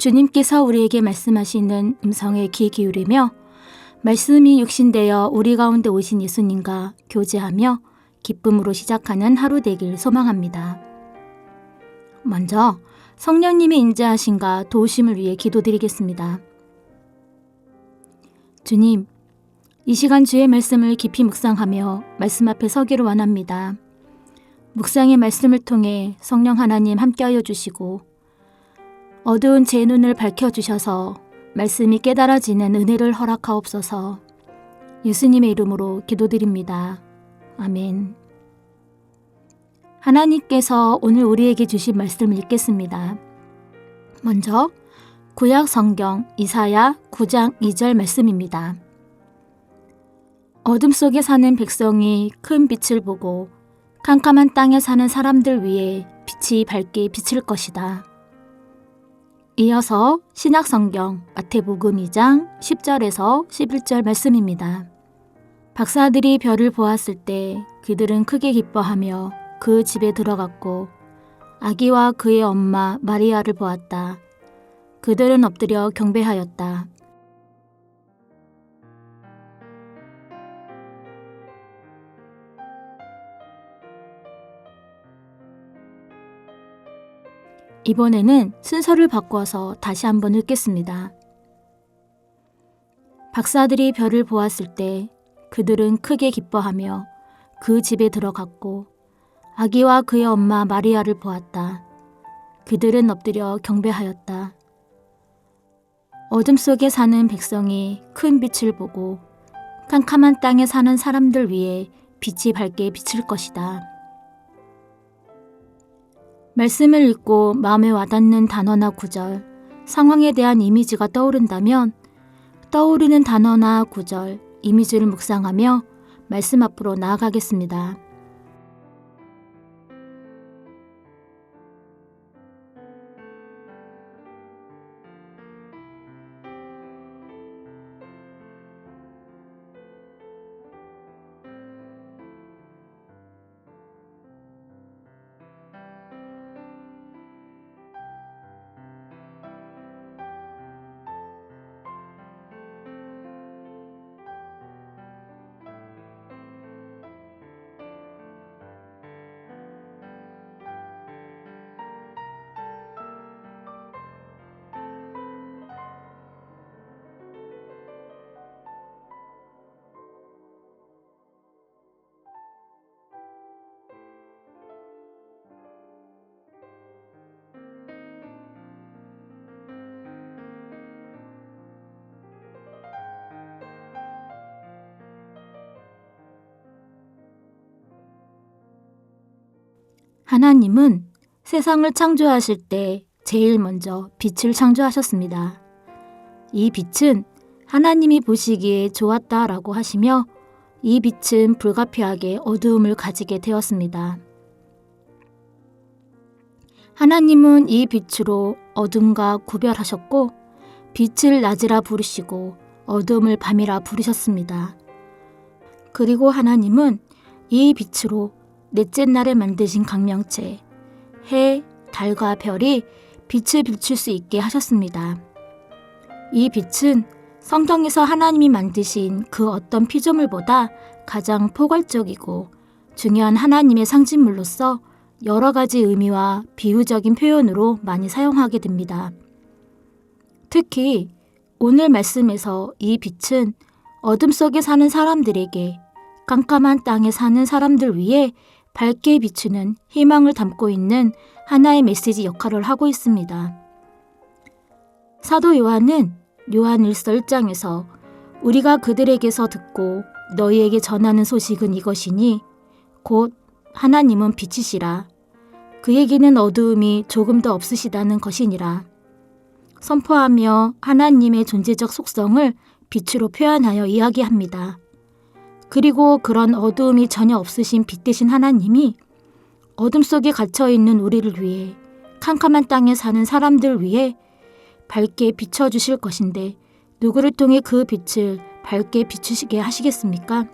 주님께서 우리에게 말씀하시는 음성에 귀 기울이며 말씀이 육신되어 우리 가운데 오신 예수님과 교제하며 기쁨으로 시작하는 하루 되길 소망합니다. 먼저 성령님의 인자하심과 도우심을 위해 기도드리겠습니다. 주님, 이 시간 주의 말씀을 깊이 묵상하며 말씀 앞에 서기를 원합니다. 묵상의 말씀을 통해 성령 하나님 함께하여 주시고 어두운 제 눈을 밝혀주셔서 말씀이 깨달아지는 은혜를 허락하옵소서. 예수님의 이름으로 기도드립니다. 아멘. 하나님께서 오늘 우리에게 주신 말씀을 읽겠습니다. 먼저 구약 성경 이사야 9장 2절 말씀입니다. 어둠 속에 사는 백성이 큰 빛을 보고 캄캄한 땅에 사는 사람들 위에 빛이 밝게 비칠 것이다. 이어서 신약 성경 마태복음 2장 10절에서 11절 말씀입니다. 박사들이 별을 보았을 때 그들은 크게 기뻐하며 그 집에 들어갔고 아기와 그의 엄마 마리아를 보았다. 그들은 엎드려 경배하였다. 이번에는 순서를 바꿔서 다시 한번 읽겠습니다. 박사들이 별을 보았을 때 그들은 크게 기뻐하며 그 집에 들어갔고 아기와 그의 엄마 마리아를 보았다. 그들은 엎드려 경배하였다. 어둠 속에 사는 백성이 큰 빛을 보고 캄캄한 땅에 사는 사람들 위에 빛이 밝게 비칠 것이다. 말씀을 읽고 마음에 와닿는 단어나 구절, 상황에 대한 이미지가 떠오른다면 떠오르는 단어나 구절, 이미지를 묵상하며 말씀 앞으로 나아가겠습니다. 하나님은 세상을 창조하실 때 제일 먼저 빛을 창조하셨습니다. 이 빛은 하나님이 보시기에 좋았다라고 하시며 이 빛은 불가피하게 어두움을 가지게 되었습니다. 하나님은 이 빛으로 어둠과 구별하셨고 빛을 낮이라 부르시고 어둠을 밤이라 부르셨습니다. 그리고 하나님은 이 빛으로 넷째 날에 만드신 강명체, 해, 달과 별이 빛을 비출 수 있게 하셨습니다. 이 빛은 성경에서 하나님이 만드신 그 어떤 피조물보다 가장 포괄적이고 중요한 하나님의 상징물로서 여러 가지 의미와 비유적인 표현으로 많이 사용하게 됩니다. 특히 오늘 말씀에서 이 빛은 어둠 속에 사는 사람들에게 깜깜한 땅에 사는 사람들 위해 밝게 비추는 희망을 담고 있는 하나의 메시지 역할을 하고 있습니다. 사도 요한은 요한일서 1장에서 우리가 그들에게서 듣고 너희에게 전하는 소식은 이것이니 곧 하나님은 빛이시라. 그에게는 어두움이 조금도 없으시다는 것이니라. 선포하며 하나님의 존재적 속성을 빛으로 표현하여 이야기합니다. 그리고 그런 어두움이 전혀 없으신 빛 대신 하나님이 어둠 속에 갇혀있는 우리를 위해 캄캄한 땅에 사는 사람들 위해 밝게 비춰주실 것인데 누구를 통해 그 빛을 밝게 비추시게 하시겠습니까?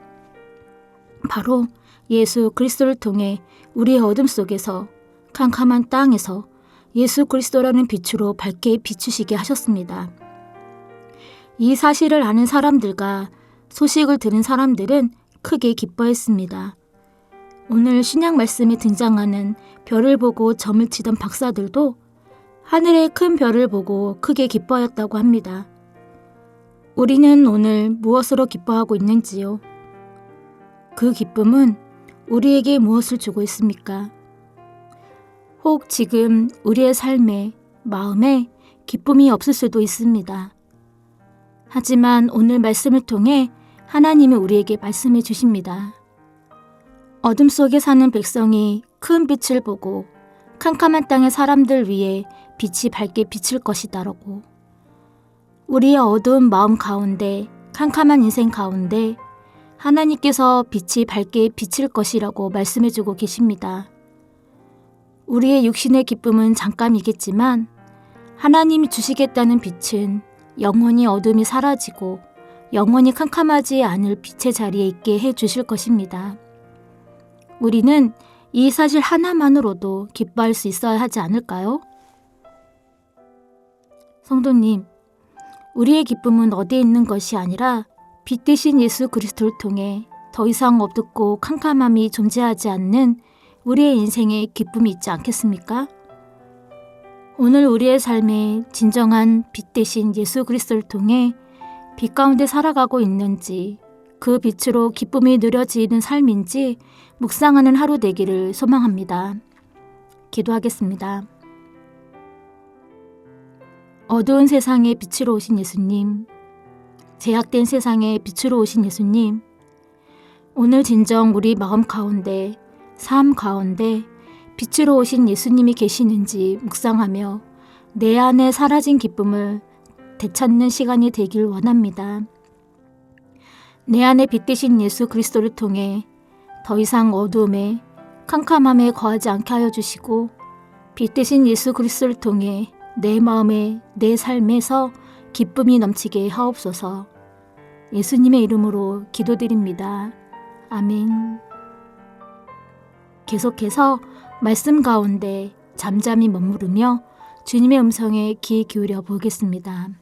바로 예수 그리스도를 통해 우리의 어둠 속에서 캄캄한 땅에서 예수 그리스도라는 빛으로 밝게 비추시게 하셨습니다. 이 사실을 아는 사람들과 소식을 들은 사람들은 크게 기뻐했습니다. 오늘 신약 말씀에 등장하는 별을 보고 점을 치던 박사들도 하늘의 큰 별을 보고 크게 기뻐하였다고 합니다. 우리는 오늘 무엇으로 기뻐하고 있는지요? 그 기쁨은 우리에게 무엇을 주고 있습니까? 혹 지금 우리의 삶에, 마음에 기쁨이 없을 수도 있습니다. 하지만 오늘 말씀을 통해 하나님이 우리에게 말씀해 주십니다. 어둠 속에 사는 백성이 큰 빛을 보고 캄캄한 땅의 사람들 위에 빛이 밝게 비칠 것이다라고. 우리의 어두운 마음 가운데, 캄캄한 인생 가운데 하나님께서 빛이 밝게 비칠 것이라고 말씀해 주고 계십니다. 우리의 육신의 기쁨은 잠깐이겠지만 하나님이 주시겠다는 빛은 영원히 어둠이 사라지고 영원히 캄캄하지 않을 빛의 자리에 있게 해 주실 것입니다. 우리는 이 사실 하나만으로도 기뻐할 수 있어야 하지 않을까요? 성도님, 우리의 기쁨은 어디에 있는 것이 아니라 빛 대신 예수 그리스도를 통해 더 이상 어둡고 캄캄함이 존재하지 않는 우리의 인생에 기쁨이 있지 않겠습니까? 오늘 우리의 삶에 진정한 빛 대신 예수 그리스도를 통해 빛 가운데 살아가고 있는지, 그 빛으로 기쁨이 누려지는 삶인지 묵상하는 하루 되기를 소망합니다. 기도하겠습니다. 어두운 세상에 빛으로 오신 예수님, 제약된 세상에 빛으로 오신 예수님, 오늘 진정 우리 마음 가운데, 삶 가운데 빛으로 오신 예수님이 계시는지 묵상하며 내 안에 사라진 기쁨을 되찾는 시간이 되길 원합니다. 내 안에 빛 대신 예수 그리스도를 통해 더 이상 어두움에 캄캄함에 거하지 않게 하여 주시고 빛 대신 예수 그리스도를 통해 내 마음에 내 삶에서 기쁨이 넘치게 하옵소서. 예수님의 이름으로 기도드립니다. 아멘. 계속해서 말씀 가운데 잠잠히 머무르며 주님의 음성에 귀 기울여 보겠습니다.